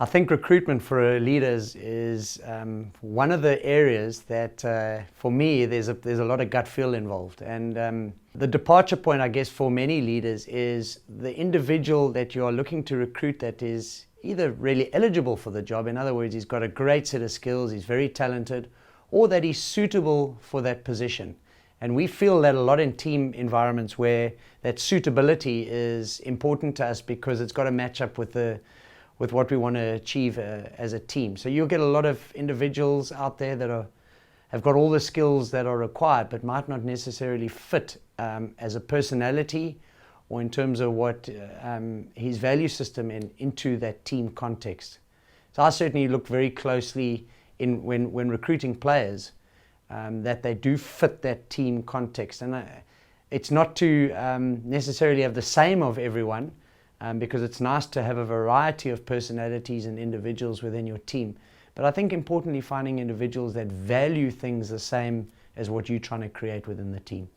I think recruitment for leaders is one of the areas that, for me, there's a lot of gut feel involved. And the departure point, I guess, for many leaders is the individual that you are looking to recruit that is either really eligible for the job, in other words, he's got a great set of skills, he's very talented, or that he's suitable for that position. And we feel that a lot in team environments where that suitability is important to us because it's got to match up with what we want to achieve as a team. So you'll get a lot of individuals out there that have got all the skills that are required, but might not necessarily fit as a personality or in terms of what his value system into that team context. So I certainly look very closely when recruiting players that they do fit that team context. And it's not to necessarily have the same of everyone, because it's nice to have a variety of personalities and individuals within your team. But I think importantly, finding individuals that value things the same as what you're trying to create within the team.